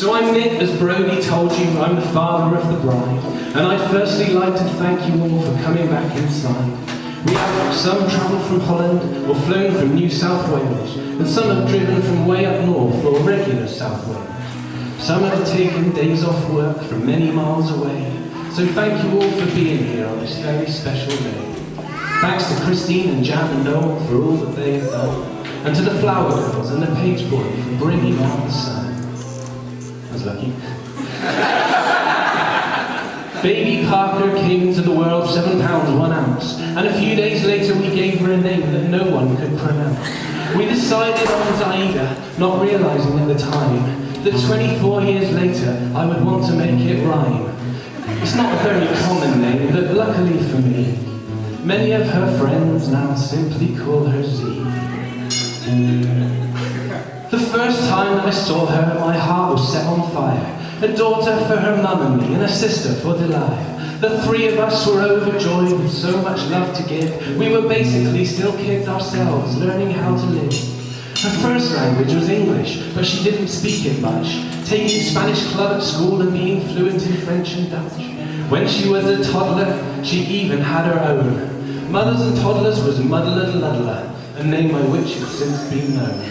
So I'm Nick, as Brody told you, I'm the father of the bride, and I'd firstly like to thank you all for coming back inside. We have some travelled from Holland or flown from New South Wales, and some have driven from way up north or regular South Wales. Some have taken days off work from many miles away, so thank you all for being here on this very special day. Thanks to Christine and Jan and Noel for all that they have done, and to the flower girls and the page boy for bringing out the sun. I was lucky. Baby Parker came into the world 7 pounds 1 ounce, and a few days later we gave her a name that no one could pronounce. We decided on Zaïda, not realising at the time that 24 years later I would want to make it rhyme. It's not a very common name, but luckily for me, many of her friends now simply call her Z. The first time that I saw her, my heart was set on fire. A daughter for her mum and me, and a sister for Delia. The three of us were overjoyed with so much love to give. We were basically still kids ourselves, learning how to live. Her first language was English, but she didn't speak it much, taking Spanish club at school and being fluent in French and Dutch. When she was a toddler, she even had her own. Mothers and Toddlers was Muddler Luddler, a name by which has since been known.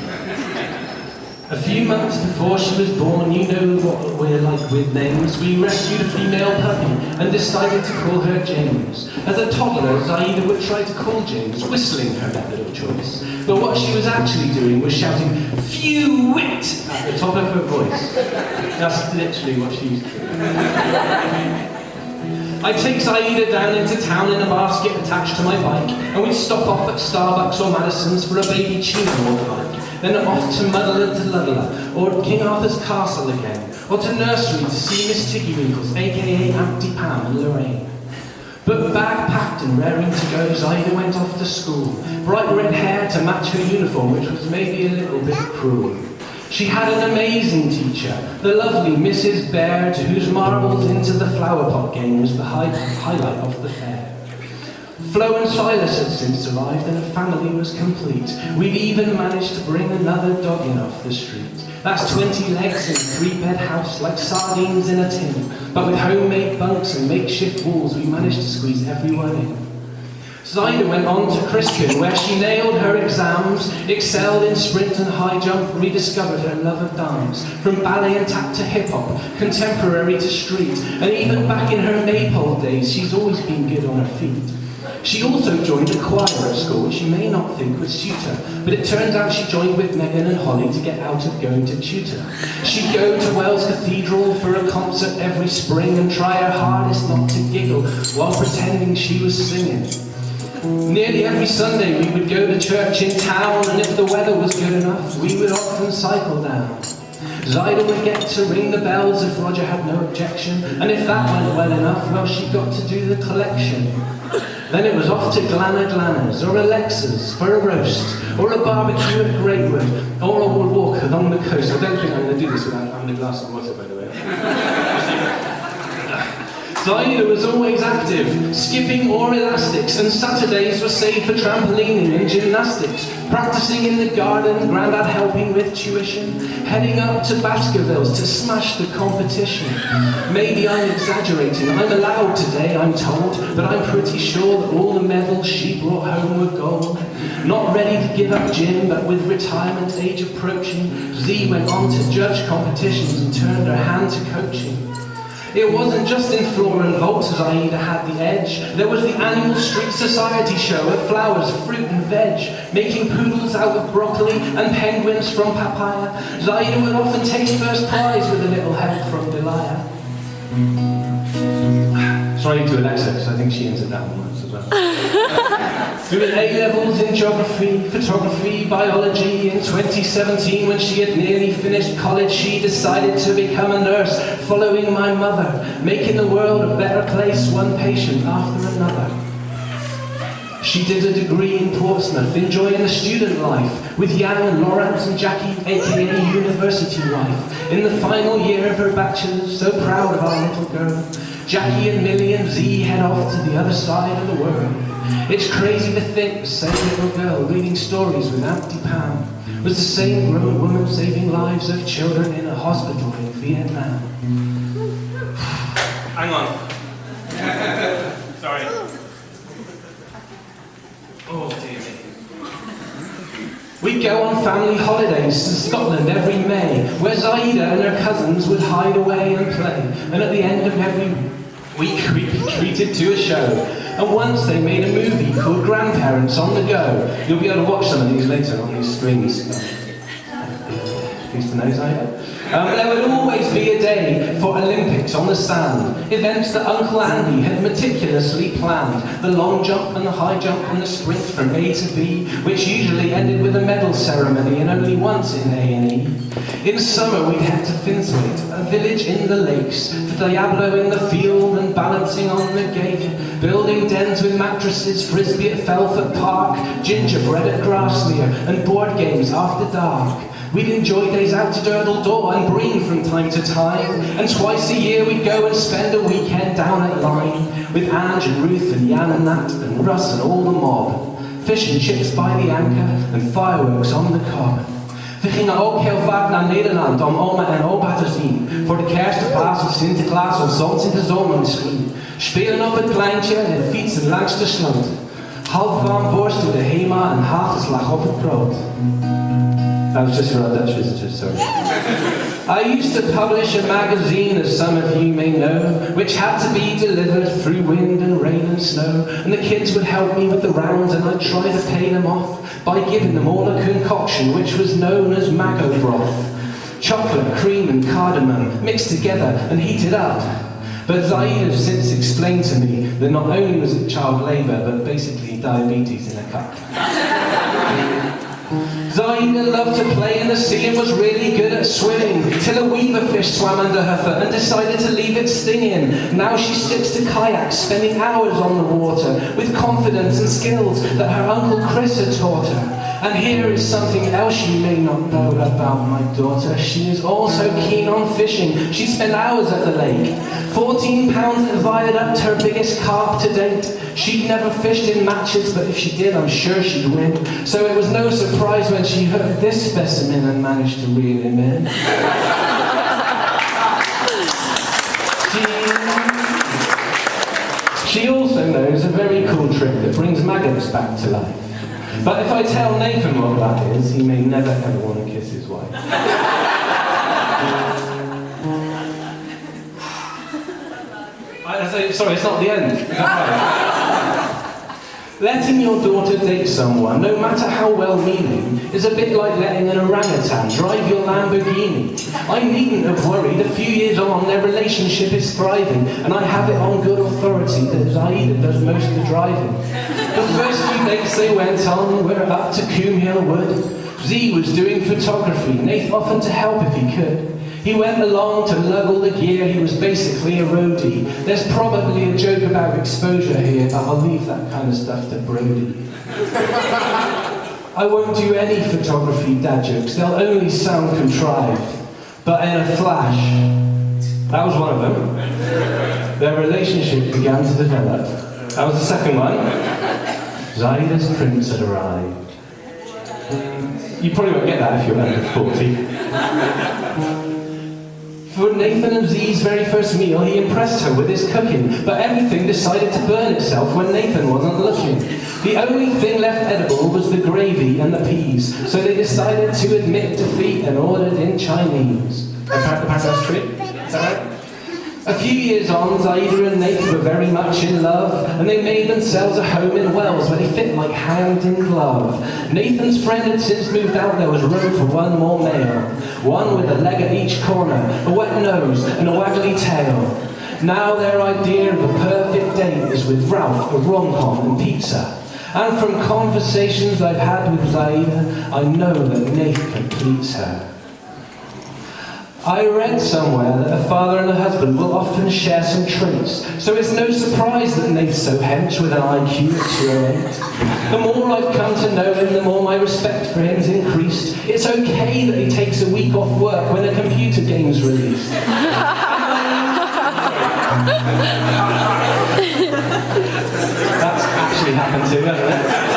A few months before she was born, you know what we're like with names, we rescued a female puppy and decided to call her James. As a toddler, Zaïda would try to call James, whistling her method of choice. But what she was actually doing was shouting, "Phew, wit!" at the top of her voice. That's literally what she was doing. I'd take Zaïda down into town in a basket attached to my bike, and we'd stop off at Starbucks or Madison's for a baby chino or the like. Then off to Muddler to Luddler, or King Arthur's Castle again, or to nursery to see Miss Tiggywinkles, aka Auntie Pam and Lorraine. But bag packed and raring to go, Zaïda went off to school, bright red hair to match her uniform, which was maybe a little bit cruel. She had an amazing teacher, the lovely Mrs. Baird, whose marbles into the flower pot game was the highlight of the fair. Flo and Silas had since arrived and a family was complete. We'd even managed to bring another dog in off the street. That's 20 legs in a 3-bed house, like sardines in a tin. But with homemade bunks and makeshift walls, we managed to squeeze everyone in. Zaïda went on to Crispin, where she nailed her exams, excelled in sprint and high jump, rediscovered her love of dance, from ballet and tap to hip-hop, contemporary to street, and even back in her maypole days, she's always been good on her feet. She also joined a choir at school, which you may not think would suit her, but it turns out she joined with Megan and Holly to get out of going to tutor. She'd go to Wells Cathedral for a concert every spring and try her hardest not to giggle while pretending she was singing. Nearly every Sunday we would go to church in town, and if the weather was good enough, we would often cycle down. Zaïda would get to ring the bells if Roger had no objection, and if that went well enough, well, she got to do the collection. Then it was off to Glanners or Alexa's for a roast, or a barbecue at Greatwood, or a walk along the coast. I don't think I'm going to do this without having a glass of water, by the way. Zaïda was always active, skipping or elastics, and Saturdays were saved for trampolining and gymnastics, practicing in the garden, Grandad helping with tuition, heading up to Baskervilles to smash the competition. Maybe I'm exaggerating, I'm allowed today, I'm told, but I'm pretty sure that all the medals she brought home were gold. Not ready to give up gym, but with retirement age approaching, Z went on to judge competitions and turned her hand to coaching. It wasn't just in floor and vault Zaïda had the edge. There was the annual Street Society show of flowers, fruit and veg, making poodles out of broccoli and penguins from papaya. Zaïda would often take first prize with a little help from Delia. Sorry to Alexa, because I think she entered that one once as well. Through A-levels in geography, photography, biology, in 2017 when she had nearly finished college, she decided to become a nurse, following my mother, making the world a better place, one patient after another. She did a degree in Portsmouth, enjoying the student life, with Yang and Lawrence and Jackie, aka University Wife. In the final year of her bachelor's, so proud of our little girl. Jackie and Millie and Z head off to the other side of the world. It's crazy to think the same little girl reading stories with Auntie Pam was the same grown woman saving lives of children in a hospital in Vietnam. Hang on. Sorry. Oh dear. We'd go on family holidays to Scotland every May, where Zaïda and her cousins would hide away and play. And at the end of every week, we'd be treated to a show. And once they made a movie called Grandparents on the Go. You'll be able to watch some of these later on these screens. Pleased to know, Zaïda. There would always be a day for Olympics on the sand, events that Uncle Andy had meticulously planned, the long jump and the high jump and the sprint from A to B, which usually ended with a medal ceremony and only once in A&E. In summer we'd head to Finswaite, a village in the lakes, for Diablo in the field and balancing on the gate, building dens with mattresses, frisbee at Felford Park, gingerbread at Grasmere and board games after dark. We'd enjoy days out to Durdle Door and Breen from time to time, and twice a year we'd go and spend a weekend down at Lyme, with Ange and Ruth and Jan and Nat and Russ and all the mob, fish and chips by the anchor and fireworks on the cob. We gingen ook heel vaak naar Nederland om oma en opa te zien, voor de kerst, de paas of Sinterklaas of soms in de zomer misschien. Spelen op het pleintje en fietsen langs de sloot. Half warm worst door de Hema en hagelslag op het brood. That was just for our Dutch visitors, sorry. I used to publish a magazine, as some of you may know, which had to be delivered through wind and rain and snow, and the kids would help me with the rounds and I'd try to pay them off by giving them all a concoction which was known as Mago broth. Chocolate, cream and cardamom mixed together and heated up. But Zaïda has since explained to me that not only was it child labour, but basically diabetes in a cup. Zaïda loved to play in the sea and was really good at swimming, till a weaver fish swam under her foot and decided to leave it stinging. Now she sticks to kayaks, spending hours on the water, with confidence and skills that her Uncle Chris had taught her. And here is something else you may not know about my daughter. She is also keen on fishing. She spent hours at the lake. 14 pounds at viaduct, her biggest carp to date. She'd never fished in matches, but if she did, I'm sure she'd win. So it was no surprise when she hooked this specimen and managed to reel him in. She also knows a very cool trick that brings maggots back to life. But if I tell Nathan what that is, he may never ever want to kiss his wife. Sorry, it's not the end. Letting your daughter date someone, no matter how well-meaning, is a bit like letting an orangutan drive your Lamborghini. I needn't have worried. A few years on, their relationship is thriving, and I have it on good authority that Zaïda does most of the driving. The first few dates they went on were up to Coombe Hill Wood. Z was doing photography, Nath often to help if he could. He went along to lug all the gear, he was basically a roadie. There's probably a joke about exposure here, but I'll leave that kind of stuff to Brody. I won't do any photography dad jokes, they'll only sound contrived. But in a flash, that was one of them, their relationship began to develop. That was the second one. Zaïda's prince had arrived. You probably won't get that if you're under 40. For Nathan and Z's very first meal, he impressed her with his cooking, but everything decided to burn itself when Nathan wasn't looking. The only thing left edible was the gravy and the peas, so they decided to admit defeat and ordered in Chinese. Apparently that's true? Is that right? A few years on, Zaïda and Nathan were very much in love, and they made themselves a home in Wales where they fit like hand in glove. Nathan's friend had since moved out, there was room for one more male. One with a leg at each corner, a wet nose and a waggly tail. Now their idea of a perfect date is with Ralph, a rom-com and pizza. And from conversations I've had with Zaïda, I know that Nathan completes her. I read somewhere that a father and a husband will often share some traits, so it's no surprise that Nate's so hench with an IQ of 208. The more I've come to know him, the more my respect for him's increased. It's okay that he takes a week off work when a computer game's released. That's actually happened too, hasn't it?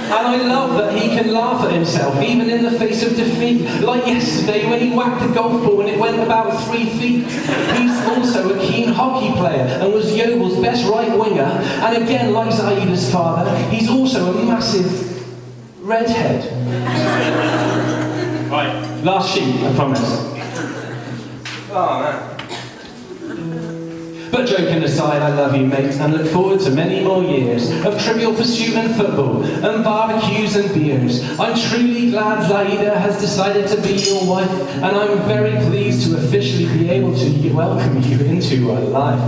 And I love that he can laugh at himself, even in the face of defeat. Like yesterday when he whacked a golf ball and it went about 3 feet. He's also a keen hockey player and was Yeovil's best right winger. And again, like Zaïda's father, he's also a massive redhead. Right, last sheet, I promise. Oh, man. But joking aside, I love you, mate, and look forward to many more years of Trivial Pursuit and football, and barbecues and beers. I'm truly glad Zaïda has decided to be your wife, and I'm very pleased to officially be able to welcome you into our life.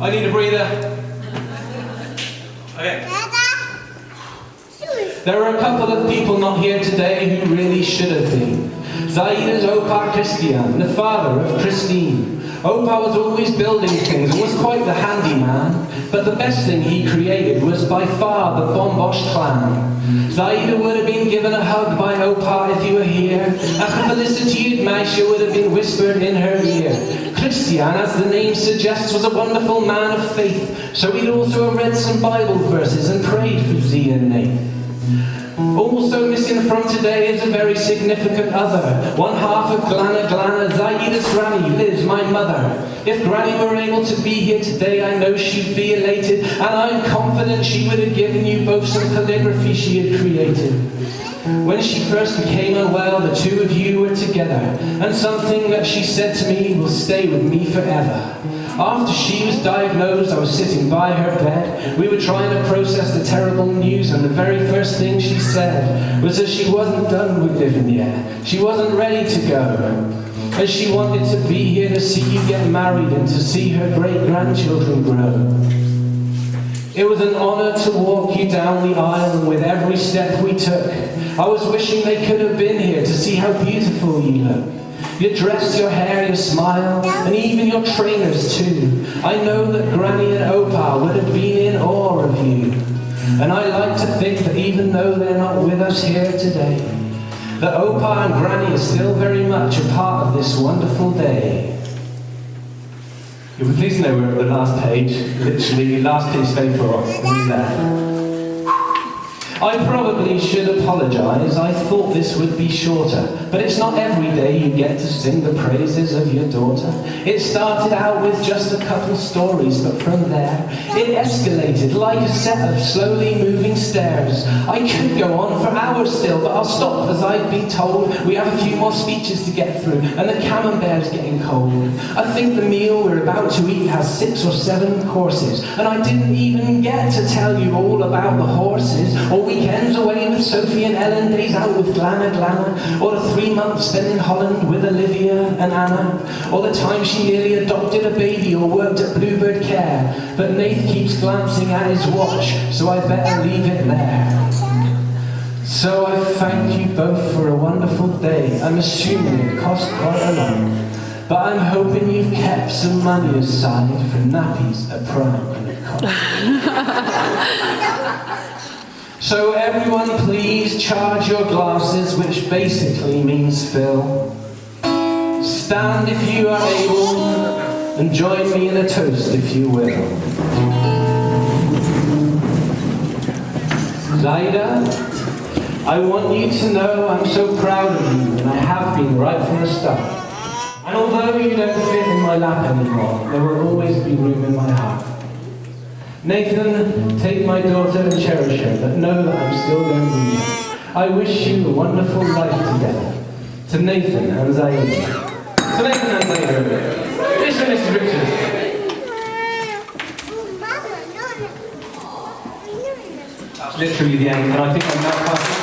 I need a breather. Okay. There are a couple of people not here today who really should have been. Zaïda's Opa Christian, the father of Christine. Opa was always building things and was quite the handyman, but the best thing he created was by far the Bombosh clan. Zaïda would have been given a hug by Opa if he were here. A felicitated meisje would have been whispered in her ear. Christian, as the name suggests, was a wonderful man of faith, so he'd also read some Bible verses and prayed for Zee and Nate. Also missing from today is a very significant other. One half of Glana, Zaïda's granny, Liz, my mother. If Granny were able to be here today, I know she'd be elated, and I'm confident she would have given you both some calligraphy she had created. When she first became unwell, the two of you were together, and something that she said to me will stay with me forever. After she was diagnosed, I was sitting by her bed. We were trying to process the terrible news, and the very first thing she said was that she wasn't done with living yet. She wasn't ready to go. And she wanted to be here to see you get married and to see her great-grandchildren grow. It was an honor to walk you down the aisle, and with every step we took, I was wishing they could have been here to see how beautiful you look. Your dress, your hair, your smile, and even your trainers too. I know that Granny and Opa would have been in awe of you. And I like to think that even though they're not with us here today, that Opa and Granny are still very much a part of this wonderful day. You'll be pleased to know we're at the last page, literally last piece of paper there. I probably should apologise. I thought this would be shorter, but it's not every day you get to sing the praises of your daughter. It started out with just a couple stories, but from there, it escalated like a set of slowly moving stairs. I could go on for hours still, but I'll stop as I've been told we have a few more speeches to get through, and the camembert's getting cold. I think the meal we're about to eat has 6 or 7 courses, and I didn't even get to tell you all about the horses, or weekends away with Sophie and Ellen, days out with Glana, or the 3 months spent in Holland with Olivia and Anna, or the time she nearly adopted a baby or worked at Bluebird Care, but Nath keeps glancing at his watch, so I better leave it there. So I thank you both for a wonderful day. I'm assuming it cost quite a lot, but I'm hoping you've kept some money aside for nappies, a pram and a coffee. So everyone please charge your glasses, which basically means fill. Stand if you are able, and join me in a toast if you will. Zaïda, I want you to know I'm so proud of you, and I have been right from the start. And although you don't fit in my lap anymore, there will always be room in my heart. Nathan, take my daughter and cherish her, but know that I'm still going to be here. I wish you a wonderful life together. To Nathan and Zaïda. To Nathan and Zaïda. Mr. Richards. That's literally the end, and I think I'm now passing.